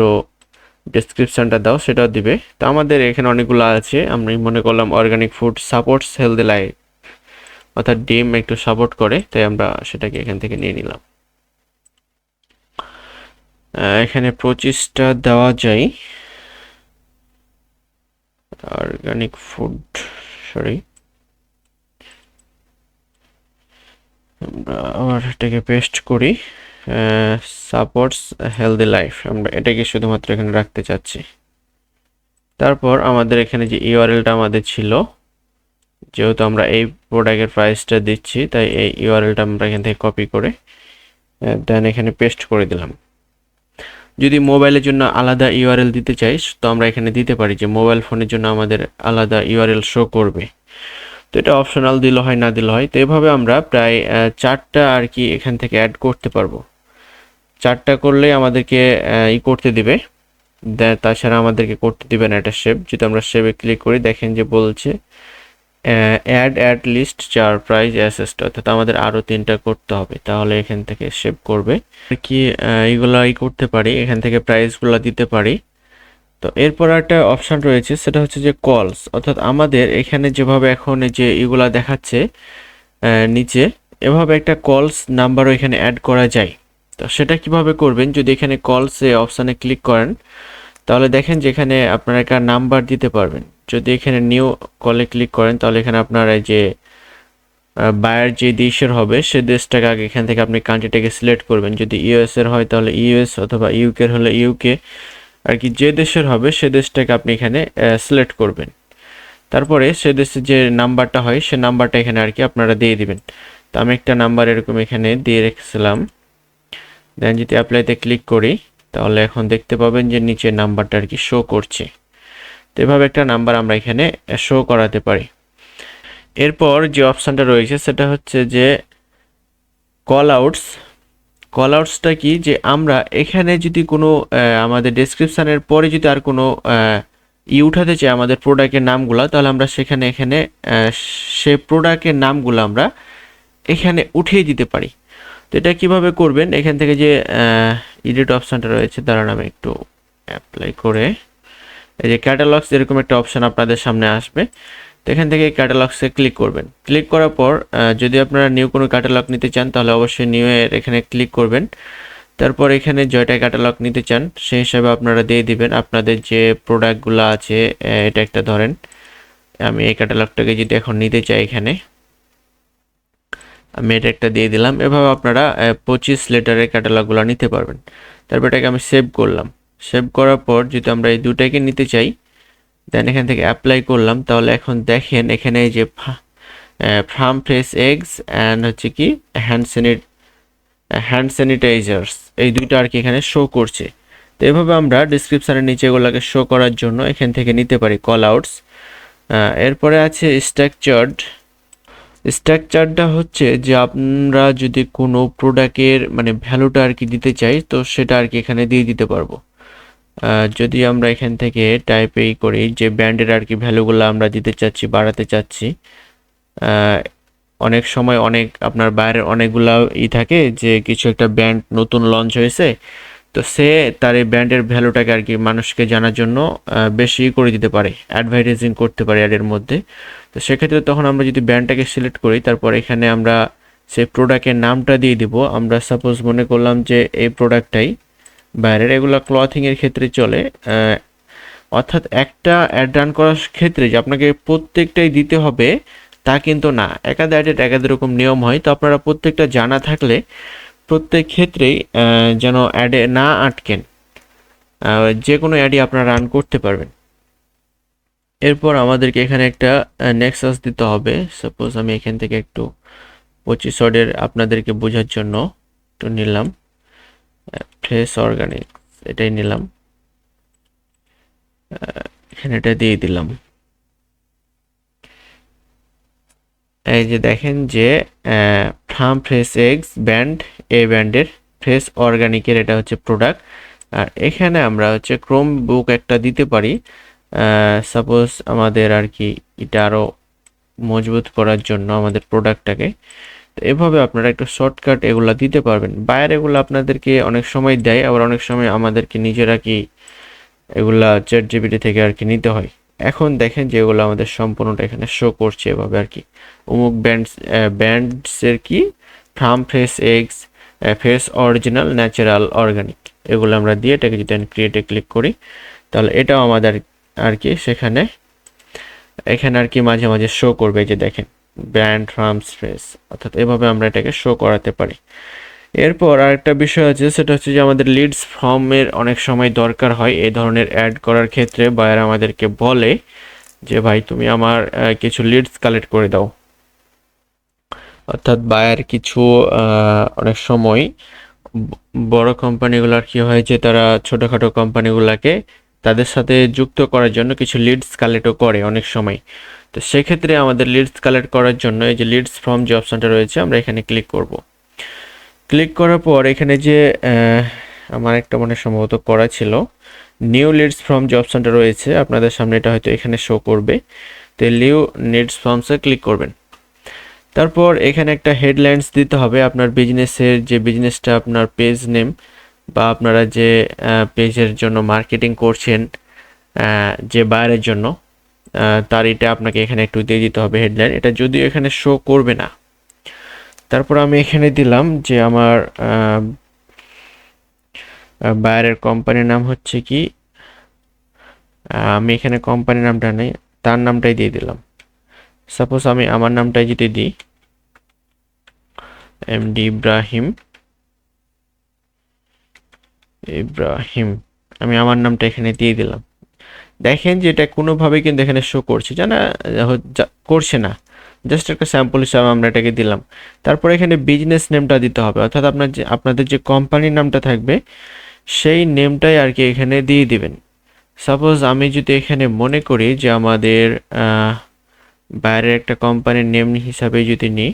ডেসক্রিপশনটা দাও, সেটাও দিবে। তো আমাদের এখানে অনেকগুলো আছে, আমি মনে করলাম organic food supports healthy life, অর্থাৎ ডিম একটু সাপোর্ট করে, তাই আমরা সেটাকে এখান থেকে নিয়ে নিলাম। এখানে 25টা দেওয়া যায় অর্গানিক ফুড, সরি আমরা আবার এটাকে পেস্ট করি, সাপোর্টস হেলদি লাইফ, আমরা এটাকে শুধুমাত্র এখানে রাখতে চাচ্ছি। তারপর আমাদের এখানে যে ইউআরএলটা আমাদের ছিল, যেহেতু আমরা এই প্রোডাক্টের প্রাইসটা দিচ্ছি, তাই এই ইউআরএলটা আমরা এখান থেকে কপি করে দেন এখানে পেস্ট করে দিলাম। যদি মোবাইলের জন্য আলাদা ইউআরএল দিতে চাই, তো আমরা এখানে দিতে পারি যে মোবাইল ফোনের জন্য আমাদের আলাদা ইউআরএল শো করবে। তো এটা অপশনাল দিলে হয়, না দিলে হয়। তো এভাবে আমরা প্রায় 4টা আর কি এখান থেকে অ্যাড করতে পারবো। 4টা করলে আমাদেরকে করতে দিবে, তাছাড়া আমাদেরকে করতে দিবে না এটা শেপ। যদি আমরা শেপে ক্লিক করি, দেখেন যে বলছে অ্যাড লিস্ট 4 প্রাইস অ্যাসেস্ট, অর্থাৎ আমাদের আরও 3টা করতে হবে, তাহলে এখান থেকে শেপ করবে আর কি। এইগুলো করতে পারি, এখান থেকে প্রাইসগুলো দিতে পারি। তো এরপর একটা অপশান রয়েছে, সেটা হচ্ছে যে কলস, অর্থাৎ আমাদের এখানে যেভাবে এখন যে এগুলা দেখাচ্ছে নিচে, এভাবে একটা কলস নাম্বারও এখানে অ্যাড করা যায়। তো সেটা কিভাবে করবেন, যদি এখানে কলস অপশানে ক্লিক করেন, তাহলে দেখেন যে এখানে আপনারা একটা নাম্বার দিতে পারবেন। যদি এখানে নিউ কলে ক্লিক করেন, তাহলে এখানে আপনার এই যে বায়ার যে দেশের হবে সে দেশটাকে আগে এখান থেকে আপনি কান্ট্রিটাকে সিলেক্ট করবেন। যদি ইউএস এর হয় তাহলে ইউএস, অথবা ইউকে এর হলে ইউকে, আর কি যে দেশের হবে সে দেশটাকে আপনি এখানে সিলেক্ট করবেন। তারপরে সে দেশের যে নাম্বারটা হয় সে নাম্বারটা এখানে আর কি আপনারা দিয়ে দিবেন। তো আমি একটা নাম্বার এরকম এখানে দিয়ে রেখেছিলাম। দেন যদি অ্যাপ্লাইতে ক্লিক করি, তাহলে এখন দেখতে পাবেন যে নিচে নাম্বারটা আর কি শো করছে। তো এভাবে একটা নাম্বার আমরা এখানে শো করাতে পারি। এরপর যে অপশানটা রয়েছে সেটা হচ্ছে যে কল আউটসটা কি, যে আমরা এখানে যদি কোনো আমাদের ডেসক্রিপশানের পরে যদি আর কোনো উঠাতে চাই আমাদের প্রোডাক্টের নামগুলো, তাহলে আমরা এখানে সে প্রোডাক্টের নামগুলো আমরা এখানে উঠিয়ে দিতে পারি। তো এটা কীভাবে করবেন, এখান থেকে যে এডিট অপশানটা রয়েছে, দাঁড়ান আমি একটু অ্যাপ্লাই করে, এই যে ক্যাটালগস এরকম একটা অপশান আপনাদের সামনে আসবে। তো এখান থেকে ক্যাটালগসে ক্লিক করবেন। ক্লিক করার পর যদি আপনারা নিউ কোনো ক্যাটালগ নিতে চান, তাহলে অবশ্যই নিউ এর এখানে ক্লিক করবেন। তারপর এখানে জয়টা ক্যাটালগ নিতে চান সেই হিসাবে আপনারা দিয়ে দিবেন আপনাদের যে প্রোডাক্টগুলো আছে। এটা একটা ধরেন, আমি এই ক্যাটালগটাকে যদি এখন নিতে চাই, এখানে আমি এটা একটা দিয়ে দিলাম। এভাবে আপনারা 25 লেটারের ক্যাটালগুলো নিতে পারবেন। তারপর এটাকে আমি সেভ করলাম। সেভ করার পর যদি আমরা এই দুটাকে নিতে চাই, দেন এখান থেকে অ্যাপ্লাই করলাম, তাহলে এখন দেখেন এখানে এই যে ফার্ম ফ্রেশ এগস অ্যান্ড হচ্ছে কি হ্যান্ড স্যানিটাইজার্স, এই দুইটা আর কি এখানে শো করছে। তো এভাবে আমরা ডিসক্রিপশানের নিচে এগুলোকে শো করার জন্য এখান থেকে নিতে পারি কল আউটস। এরপরে আছে স্ট্রাকচারটা হচ্ছে যে আমরা যদি কোনো প্রোডাক্টের মানে ভ্যালুটা আর কি দিতে চাই, তো সেটা আর কি এখানে দিয়ে দিতে পারবো। যদি আমরা এখান থেকে টাইপেই করি যে ব্র্যান্ডের আর কি ভ্যালুগুলো আমরা দিতে চাচ্ছি, বাড়াতে চাচ্ছি। অনেক সময় আপনার বাইরের অনেকগুলা থাকে যে কিছু একটা ব্র্যান্ড নতুন লঞ্চ হয়েছে, তো সে তার এই ব্র্যান্ডের ভ্যালুটাকে আর কি মানুষকে জানার জন্য বেশি করে দিতে পারে, অ্যাডভার্টাইজিং করতে পারে অ্যাডের মধ্যে। তো সেক্ষেত্রে তখন আমরা যদি ব্র্যান্ডটাকে সিলেক্ট করি, তারপর এখানে আমরা সেই প্রোডাক্টের নামটা দিয়ে দিব। আমরা সাপোজ মনে করলাম যে এই প্রোডাক্টটাই বাইরের, এগুলো ক্লথিংয়ের ক্ষেত্রে চলে। অর্থাৎ একটা অ্যাড রান করার ক্ষেত্রে যে আপনাকে প্রত্যেকটাই দিতে হবে তা কিন্তু না, একাধিক অ্যাডের একাধিক রকম নিয়ম হয়। তো আপনারা প্রত্যেকটা জানা থাকলে প্রত্যেক ক্ষেত্রেই যেন অ্যাডে না আটকেন, যে কোনো অ্যাডই আপনারা রান করতে পারবেন। এরপর আমাদেরকে এখানে একটা নেক্সাস দিতে হবে। সাপোজ আমি এখান থেকে একটু 25 অর্ডের আপনাদেরকে বোঝার জন্য একটু নিলাম, ফ্রেশ অর্গানিক এটাই নিলাম, এখানে এটা দিয়ে দিলাম। এই যে দেখেন যে ফার্ম ফ্রেশ এগস ব্যান্ড, এই ব্যান্ডের ফ্রেশ অর্গানিকের এটা হচ্ছে প্রোডাক্ট। আর এখানে আমরা হচ্ছে ক্রোম বুক একটা দিতে পারি, সাপোজ আমাদের আর কি এটা আরও মজবুত করার জন্য আমাদের প্রোডাক্টটাকে। তো এভাবে আপনারা একটু শর্টকাট এগুলা দিতে পারবেন। বায়ার এগুলো আপনাদেরকে অনেক সময় দেয়, আবার অনেক সময় আমাদেরকে নিজেরা কি এগুলা চ্যাট জিপিটি থেকে আর কি নিতে হয়। এখন দেখেন যে এগুলো আমাদের সম্পূর্ণটা এখানে শো করছে এভাবে আর কি, অমুক ব্যান্ডসের কি farm fresh eggs, fresh original natural organic, এগুলো আমরা দিয়ে এটাকে যদি আমি ক্রিয়েটে ক্লিক করি তাহলে এটাও আমাদের আর কি সেখানে এখানে আর কি মাঝে মাঝে শো করবে। যে দেখেন ব্র্যান্ড ফার্মস ফ্রেশ, অর্থাৎ এভাবে আমরা এটাকে শো করাতে পারি। এরপর আরেকটা বিষয় আছে, সেটা হচ্ছে যে আমাদের লিডস ফর্মের অনেক সময় দরকার হয় এই ধরনের অ্যাড করার ক্ষেত্রে। বায়ার আমাদেরকে বলে যে ভাই তুমি আমার কিছু লিডস কালেক্ট করে দাও। অর্থাৎ বায়ার কিছু অনেক সময় বড় কোম্পানিগুলোর কি হয় যে তারা ছোটোখাটো কোম্পানিগুলোকে তাদের সাথে যুক্ত করার জন্য কিছু লিডস কালেক্টও করে অনেক সময়। তো সেক্ষেত্রে আমাদের লিডস কালেক্ট করার জন্য এই যে লিডস ফর্ম যে অপশানটা রয়েছে আমরা এখানে ক্লিক করব। ক্লিক করার পর এখানে যে আমার একটা মনে সম্ভবত করা ছিল, নিউ লিডস ফর্ম যে অপশানটা রয়েছে আপনাদের সামনে এটা হয়তো এখানে শো করবে। তো নিউ লিডস ফর্মসে ক্লিক করবেন। তারপর এখানে একটা হেডলাইন্স দিতে হবে আপনার বিজনেসের, যে বিজনেসটা আপনার পেজ নেম বা আপনারা যে পেজের জন্য মার্কেটিং করছেন যে বায়ারের জন্য, তার এটা আপনাকে এখানে একটু দিয়ে দিতে হবে হেডলাইন। এটা যদিও এখানে শো করবে না। তারপর আমি এখানে দিলাম যে আমার বায়ারের কোম্পানির নাম হচ্ছে কি, আমি এখানে কোম্পানির নামটা নেই, তার নামটাই দিয়ে দিলাম। সাপোজ আমি আমার নামটাই যদি দিই এমডি ইব্রাহিম, আমি আমার নামটা এখানে দিয়ে দিলাম। দেখেন যে এটা কোনোভাবেই কিন্তু এখানে শো করছে করছে না, জাস্ট একটা স্যাম্পল হিসাবে আমরা এটাকে দিলাম। তারপর এখানে বিজনেস নেমটা দিতে হবে, অর্থাৎ আপনাদের যে কোম্পানির নামটা থাকবে সেই নেমটাই আর কি এখানে দিয়ে দিবেন। সাপোজ আমি যদি এখানে মনে করি যে আমাদের বাইরের একটা কোম্পানির নেম হিসাবে যদি নিই,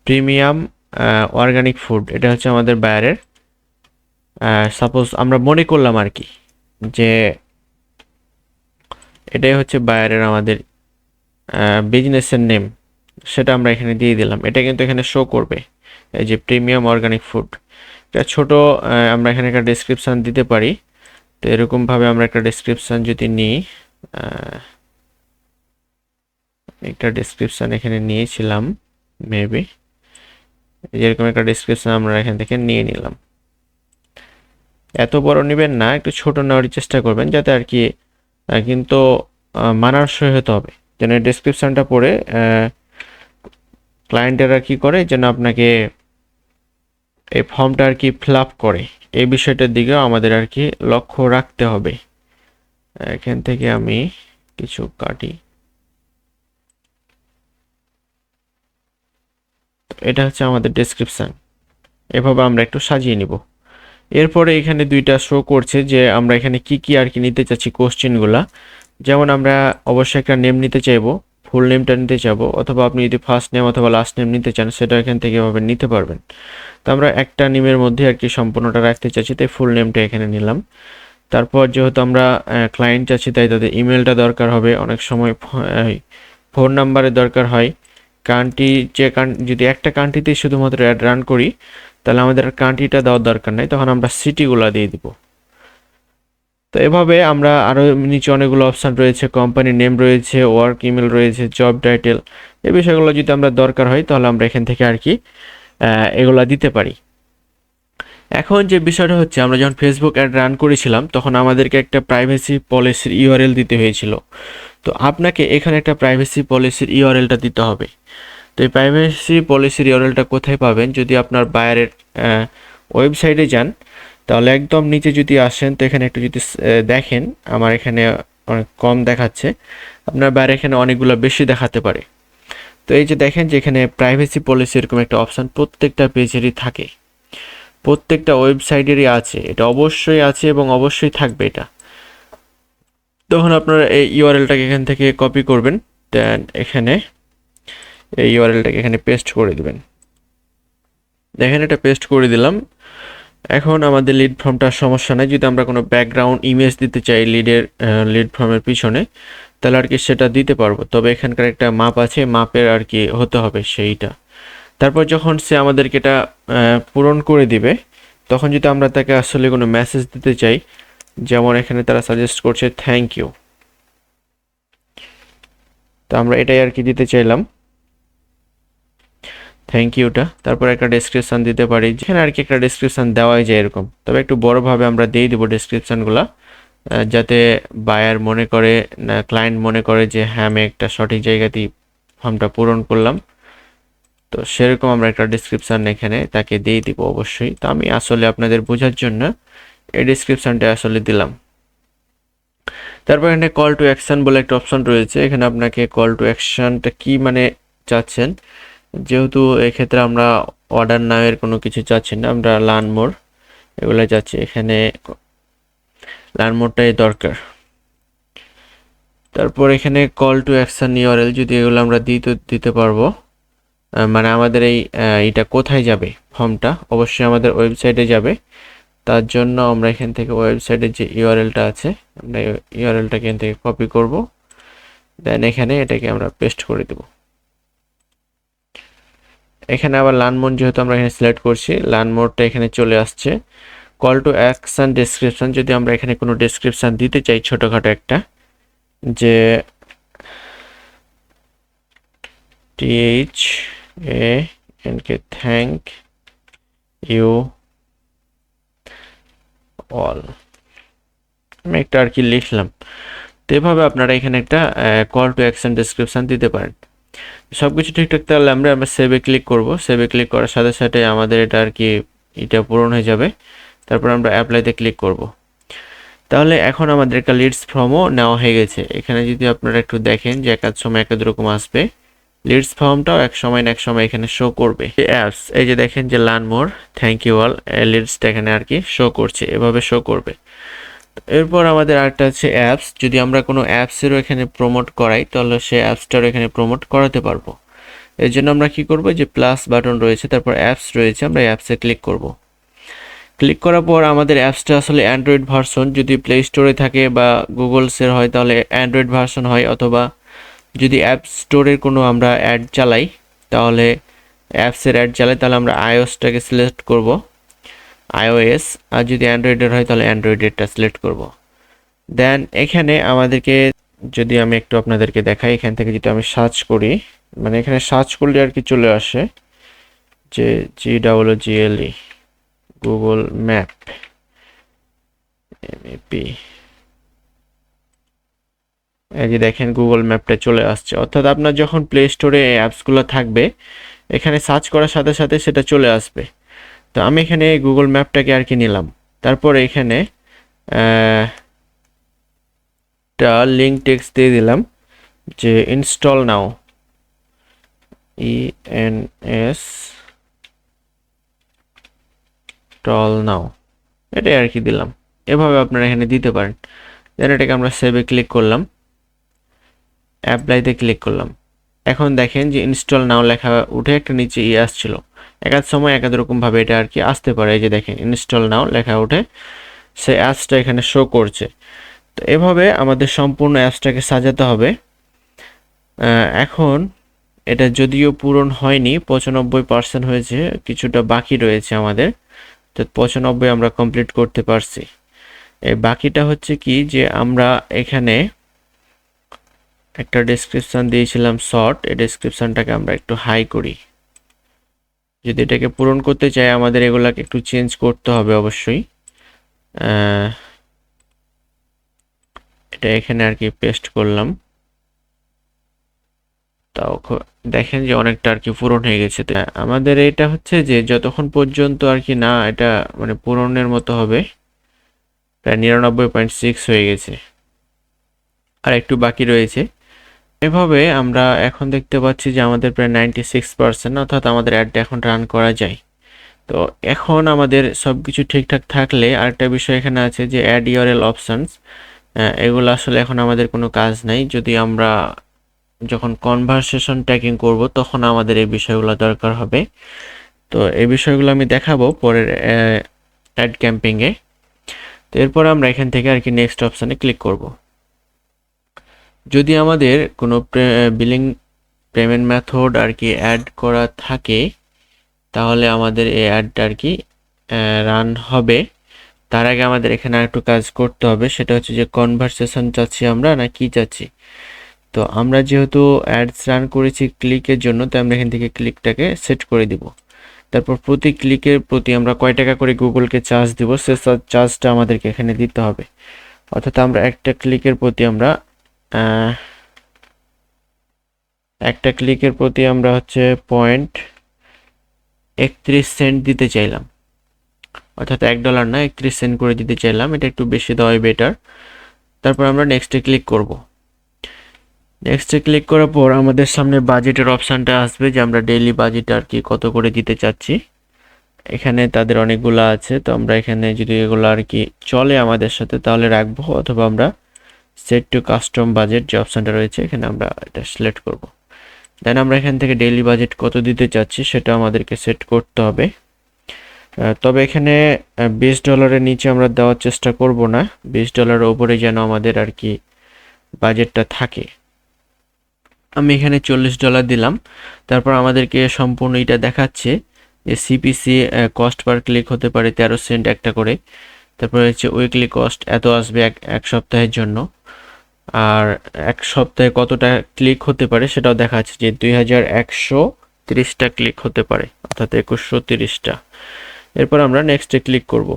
প্রিমিয়াম অর্গানিক ফুড, এটা হচ্ছে আমাদের বায়ারের। সাপোজ আমরা মনে করলাম আর কি যে এটাই হচ্ছে বায়ারের আমাদের বিজনেসের নেম, সেটা আমরা এখানে দিয়ে দিলাম। এটা কিন্তু এখানে শো করবে এই যে প্রিমিয়াম অর্গানিক ফুড। এটা ছোট আমরা এখানে একটা ডেসক্রিপশান দিতে পারি। তো এরকমভাবে আমরা একটা ডেসক্রিপশান যদি নিই, একটা ডেসক্রিপশান এখানে নিয়েছিলাম মেবি, যেরকম একটা ডেসক্রিপশান আমরা এখান থেকে নিয়ে নিলাম। এত বড় নেবেন না, একটু ছোট নেওয়ার চেষ্টা করবেন যাতে আর কি কিন্তু মানানসই হতে হবে, যেন ডেসক্রিপশানটা পড়ে ক্লায়েন্টেরা কি করে যেন আপনাকে এই ফর্মটা আর কি ফিল আপ করে, এই বিষয়টার দিকেও আমাদের আর কি লক্ষ্য রাখতে হবে। এখান থেকে আমি কিছু কাটি, এটা হচ্ছে আমাদের ডেসক্রিপশান। এভাবে আমরা একটু সাজিয়ে নিব। এরপরে এখানে দুইটা শো করছে যে আমরা এখানে কি কি আর কি নিতে চাচ্ছি কোশ্চেনগুলা। যেমন আমরা অবশ্যই একটা নেম নিতে চাইবো, ফুল নেমটা নিতে চাইবো, অথবা আপনি যদি ফার্স্ট নেম অথবা লাস্ট নেম নিতে চান সেটা এখান থেকে এভাবে নিতে পারবেন। তো আমরা একটা নেমের মধ্যে আর কি সম্পূর্ণটা রাখতে চাচ্ছি, তাই ফুল নেমটা এখানে নিলাম। তারপর যেহেতু আমরা ক্লায়েন্ট চাচ্ছি তাই তাদের ইমেলটা দরকার হবে, অনেক সময় ফোন নাম্বারের দরকার হয়। যদি একটা কান্ট্রিতেই শুধুমাত্র অ্যাড রান করি তাহলে আমাদের কান্ট্রিটা দেওয়ার দরকার নেই, তখন আমরা সিটিগুলো দিয়ে দিব। তো এভাবে আমরা আরও নিচে অনেকগুলো অপশান রয়েছে, কোম্পানির নেম রয়েছে, ওয়ার্ক ইমেল রয়েছে, জব টাইটেল, এই বিষয়গুলো যদি আমরা দরকার হয় তাহলে আমরা এখান থেকে আর কি এগুলা দিতে পারি। এখন যে বিষয়টা হচ্ছে, আমরা যখন ফেসবুক অ্যাড রান করেছিলাম তখন আমাদেরকে একটা প্রাইভেসি পলিসির ইউআরএল দিতে হয়েছিল। তো আপনাকে এখানে একটা প্রাইভেসি পলিসির ইউআরএলটা দিতে হবে। তো এই প্রাইভেসি পলিসির ইউআরএলটা কোথায় পাবেন, যদি আপনার বায়ারের ওয়েবসাইটে যান তাহলে একদম নিচে যদি আসেন তো এখানে একটু যদি দেখেন আমার এখানে অনেক কম দেখাচ্ছে, আপনার বাইরে এখানে অনেকগুলো বেশি দেখাতে পারে। তো এই যে দেখেন যে এখানে প্রাইভেসি পলিসি এরকম একটা অপশান প্রত্যেকটা পেজেরই থাকে, প্রত্যেকটা ওয়েবসাইটেরই আছে, এটা অবশ্যই আছে এবং অবশ্যই থাকবে এটা। তখন আপনারা এই ইউআরএলটাকে এখান থেকে কপি করবেন, দেন এখানে এই ইউআরএলটাকে এখানে পেস্ট করে দিবেন। দেখেন এটা পেস্ট করে দিলাম। এখন আমাদের লিড ফর্মটার সমস্যা নেই, যদি আমরা কোনো ব্যাকগ্রাউন্ড ইমেজ দিতে চাই লিড ফর্মের পিছনে তাহলে আর কি সেটা দিতে পারবো, তবে এখানকার একটা মাপ আছে, মাপের আর কি হতে হবে সেইটা। তারপর যখন সে আমাদেরকে এটা পূরণ করে দিবে তখন যদি আমরা তাকে আসলে কোনো মেসেজ দিতে চাই, যেমন এখানে তারা সাজেস্ট করছে থ্যাংক ইউ, তো আমরা এটাই আর কি দিতে চাইলাম থ্যাংক ইউটা। তারপর একটা ডেসক্রিপশান দিতে পারি, যেখানে আর কি একটা ডেসক্রিপশান দেওয়াই যায় এরকম, তবে একটু বড়োভাবে আমরা দিয়ে দিব ডেসক্রিপশানগুলো, যাতে বায়ার মনে করে, না ক্লায়েন্ট মনে করে যে হ্যাঁ আমি একটা সঠিক জায়গাতেই ফর্মটা পূরণ করলাম। তো সেরকম আমরা একটা ডেসক্রিপশান এখানে তাকে দিয়ে দিব অবশ্যই। তো আমি আসলে আপনাদের বোঝার জন্য এই ডেসক্রিপশানটা আসলে দিলাম। তারপর এখানে কল টু অ্যাকশন বলে একটা অপশন রয়েছে, এখানে আপনাকে কল টু অ্যাকশনটা কি মানে চাচ্ছেন, যেহেতু এক্ষেত্রে আমরা অর্ডার নামের কোনো কিছু চাচ্ছি না, আমরা লার্ন মোর এগুলো চাচ্ছি, এখানে লার্ন মোরটাই দরকার। তারপর এখানে কল টু অ্যাকশন ইউআরএল যদি এগুলো আমরা দিতে পারবো, মানে আমাদের এইটা কোথায় যাবে, ফর্মটা অবশ্যই আমাদের ওয়েবসাইটে যাবে। তার জন্য আমরা এখান থেকে ওয়েবসাইটের যে ইউআরএলটা আছে আমরা ইউআরএলটা এখান থেকে কপি করব, দেন এখানে এটাকে আমরা পেস্ট করে দেব। এখানে আবার লার্ন মোড যেহেতু আমরা এখানে সিলেক্ট করছি, লার্ন মোডটা এখানে চলে আসছে। কল টু অ্যাকশন ডেসক্রিপশন, যদি আমরা এখানে কোনো ডেসক্রিপশন দিতে চাই ছোটোখাটো একটা, যে THANK থ্যাংক ইউ অল, আমি একটা আর কি লিখলাম। তো এভাবে আপনারা এখানে একটা কল টু অ্যাকশন ডেসক্রিপশন দিতে পারেন। সব কিছু ঠিকঠাক তাহলে আমরা সেভে ক্লিক করব, সেভে ক্লিক করার সাথে সাথে আমাদের এটা আর কি এটা পূরণ হয়ে যাবে। তারপর আমরা অ্যাপ্লাইতে ক্লিক করব। তাহলে এখন আমাদের একটা লিডস ফর্মও নেওয়া হয়ে গেছে। এখানে যদি আপনারা একটু দেখেন যে এক সময় এক রকম আসবে, লিডস ফর্মটাও এক সময় না এক সময় এখানে শো করবে। অ্যাপস এই যে দেখেন যে learn more thank you all, লিডসটা এখানে আর কি শো করছে, এভাবে শো করবে। এরপর আমাদের আরেকটা আছে অ্যাপস, যদি আমরা কোনো অ্যাপসেরও এখানে প্রমোট করাই তাহলে সে অ্যাপসটারও এখানে প্রমোট করাতে পারবো। এর জন্য আমরা কি করব, যে প্লাস বাটন রয়েছে তারপর অ্যাপস রয়েছে, আমরা অ্যাপসে ক্লিক করব। ক্লিক করার পর আমাদের অ্যাপসটা আসলে অ্যান্ড্রয়েড ভার্সন, যদি প্লে স্টোরে থাকে বা গুগলসের হয় তাহলে অ্যান্ড্রয়েড ভার্সন হয়, অথবা যদি অ্যাপ স্টোরের কোনো আমরা অ্যাড চালাই তাহলে অ্যাপসের অ্যাড চালাই তাহলে আমরা আইওএসটাকে সিলেক্ট করব, iOS, আর যদি অ্যান্ড্রয়েডের হয় তাহলে অ্যান্ড্রয়েডেরটা সিলেক্ট করব। দেন এখানে আমাদেরকে, যদি আমি একটু আপনাদেরকে দেখাই, এখান থেকে যদি আমি সার্চ করি, মানে এখানে সার্চ করলে আর কি চলে আসে যে GWGLE গুগল ম্যাপ MAP, এই যে দেখেন গুগল ম্যাপটা চলে আসছে। অর্থাৎ আপনার যখন প্লে স্টোরে অ্যাপসগুলো থাকবে এখানে সার্চ করার সাথে সাথে সেটা চলে আসবে। তো আমি এখানে গুগল ম্যাপটাকে আর কি নিলাম, তারপর এখানে একটা লিঙ্ক টেক্সট দিয়ে দিলাম যে ইনস্টল নাও, ইনস্টল নাও, এটাই আর কি দিলাম। এভাবে আপনারা এখানে দিতে পারেন। দেন এটাকে আমরা সেভে ক্লিক করলাম, অ্যাপ্লাইতে ক্লিক করলাম। এখন দেখেন যে ইনস্টল নাও লেখা উঠে একটা নিচে আসছিল, এক সময় এক রকমভাবে এটা আর কি আসতে পারে। এই যে দেখেন ইনস্টল নাও লেখা উঠে সে অ্যাপসটা এখানে শো করছে। তো এভাবে আমাদের সম্পূর্ণ অ্যাপসটাকে সাজাতে হবে। এখন এটা যদিও পূরণ হয়নি, 95% হয়েছে, কিছুটা বাকি রয়েছে আমাদের, তো 95 আমরা কমপ্লিট করতে পারছি। এই বাকিটা হচ্ছে কি, যে আমরা এখানে একটা ডেসক্রিপশন দিয়েছিলাম শর্ট, এই ডেসক্রিপশনটাকে আমরা একটু হাই করি। যদি এটাকে পূরণ করতে চাই আমাদের এগুলাকে একটু চেঞ্জ করতে হবে অবশ্যই। এটা এখানে আর কি পেস্ট করলাম। তো তাও দেখেন যে অনেকটা আর কি পূরণ হয়ে গেছে। তো আমাদের এটা হচ্ছে যে যতক্ষণ পর্যন্ত আর কি না এটা মানে পূরণের মতো হবে, প্রায় 99.6 হয়ে গেছে, আর একটু বাকি রয়েছে। এভাবে আমরা এখন দেখতে পাচ্ছি যে আমাদের প্রায় 96%, অর্থাৎ আমাদের অ্যাডটা এখন রান করা যায়। তো এখন আমাদের সব কিছু ঠিকঠাক থাকলে আরেকটা বিষয় এখানে আছে যে অ্যাড ইউআরএল অপশনস, এগুলো আসলে এখন আমাদের কোনো কাজ নাই। যদি আমরা যখন কনভারসেশন ট্র্যাকিং করব তখন আমাদের এই বিষয়গুলো দরকার হবে। তো এই বিষয়গুলো আমি দেখাবো পরের অ্যাড ক্যাম্পিংয়ে। তো এরপর আমরা এখান থেকে আর কি নেক্সট অপশানে ক্লিক করব। যদি আমাদের কোনো বিলিং পেমেন্ট মেথড আর কি অ্যাড করা থাকে তাহলে আমাদের এই অ্যাডটা আর কি রান হবে। তার আগে আমাদের এখানে আরেকটু কাজ করতে হবে, সেটা হচ্ছে যে কনভারসেশন চাচ্ছি আমরা না কি চাচ্ছি। তো আমরা যেহেতু অ্যাডস রান করেছি ক্লিকের জন্য, তো আমরা এখান থেকে ক্লিকটাকে সেট করে দিব। তারপর প্রতি ক্লিকের প্রতি আমরা কয় টাকা করে গুগলকে চার্জ দিব সে চার্জটা আমাদেরকে এখানে দিতে হবে। অর্থাৎ আমরা একটা ক্লিকের প্রতি হচ্ছে 0.31 সেন্ট দিতে চাইলাম, অর্থাৎ $1 না 31 সেন্ট করে দিতে চাইলাম। এটা একটু বেশি দেওয়াই বেটার। তারপর আমরা নেক্সটে ক্লিক করব। নেক্সটে ক্লিক করার পর আমাদের সামনে বাজেটের অপশানটা আসবে যে আমরা ডেইলি বাজেট আর কি কত করে দিতে চাচ্ছি। এখানে তাদের অনেকগুলো আছে, তো আমরা এখানে যদি এগুলো আর কি চলে আমাদের সাথে তাহলে রাখবো, অথবা আমরা সেট টু কাস্টম বাজেট যে অপশানটা রয়েছে এখানে আমরা এটা সিলেক্ট করব। দেন আমরা এখান থেকে ডেইলি বাজেট কত দিতে চাচ্ছি সেটা আমাদেরকে সেট করতে হবে। তবে এখানে $20 নিচে আমরা দেওয়ার চেষ্টা করব না, $20 উপরে যেন আমাদের আর কি বাজেটটা থাকে। আমি এখানে $40 দিলাম। তারপর আমাদেরকে সম্পূর্ণ এটা দেখাচ্ছে যে সিপিসি কস্ট পার ক্লিক হতে পারে 13 সেন্ট একটা করে। তারপরে হচ্ছে উইকলি কস্ট এত আসবে এক সপ্তাহের জন্য, আর এক সপ্তাহে কতটা ক্লিক হতে পারে সেটাও দেখাচ্ছে যে 2130টা ক্লিক হতে পারে, অর্থাৎ 2130টা। এরপর আমরা নেক্সটে ক্লিক করব।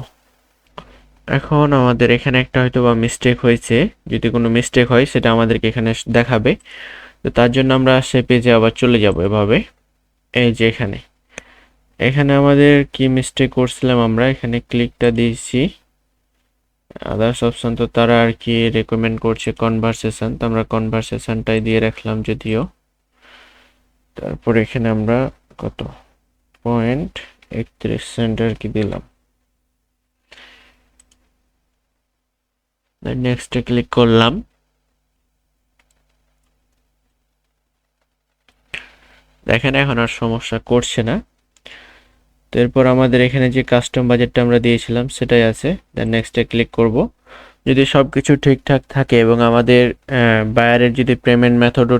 এখন আমাদের এখানে একটা হয়তো বা মিস্টেক হয়েছে, যদি কোনো মিস্টেক হয় সেটা আমাদেরকে এখানে দেখাবে। তো তার জন্য আমরা সে পেজে আবার চলে যাব। এভাবে এই যে এখানে আমাদের কি মিস্টেক করছিলাম, আমরা এখানে ক্লিকটা দিয়েছি আদার্স অপশন, তো তারা আর কি রেকমেন্ড করছে কনভারসেশন, তো আমরা কনভারসেশনটাই দিয়ে রাখলাম যদিও। তারপর এখানে আমরা কত 0.31 সেন্ট আর কি দিলাম। নেক্সটে ক্লিক করলাম। দেখেন এখন আর সমস্যা করছে না। তো এরপর আমাদের এখানে যে কাস্টম বাজেটটা আমরা দিয়েছিলাম সেটাই আছে। দেন নেক্সটে ক্লিক করব। যদি সব কিছু ঠিকঠাক থাকে এবং আমাদের বায়ারের যদি পেমেন্ট মেথডও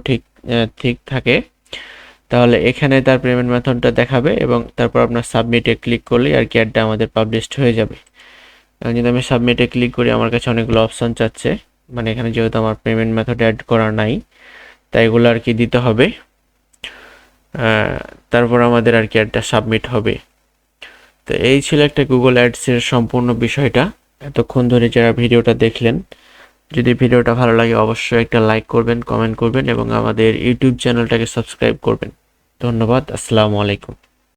ঠিক থাকে তাহলে এখানে তার পেমেন্ট মেথডটা দেখাবে এবং তারপর আপনার সাবমিটে ক্লিক করলেই আর কি অ্যাডটা আমাদের পাবলিশড হয়ে যাবে। এখন যদি আমি সাবমিটে ক্লিক করি আমার কাছে অনেকগুলো অপশান চাচ্ছে, মানে এখানে যেহেতু আমার পেমেন্ট মেথড অ্যাড করা নাই তাই এগুলো আর কি দিতে হবে। তারপর আমাদের আর কি অ্যাডটা সাবমিট হবে। তো এই ছিল একটা গুগল অ্যাডসের সম্পূর্ণ বিষয়টা। এতক্ষণ ধরে যারা ভিডিওটা দেখলেন, যদি ভিডিওটা ভালো লাগে অবশ্যই একটা লাইক করবেন, কমেন্ট করবেন এবং আমাদের ইউটিউব চ্যানেলটাকে সাবস্ক্রাইব করবেন। ধন্যবাদ। আসসালামু আলাইকুম।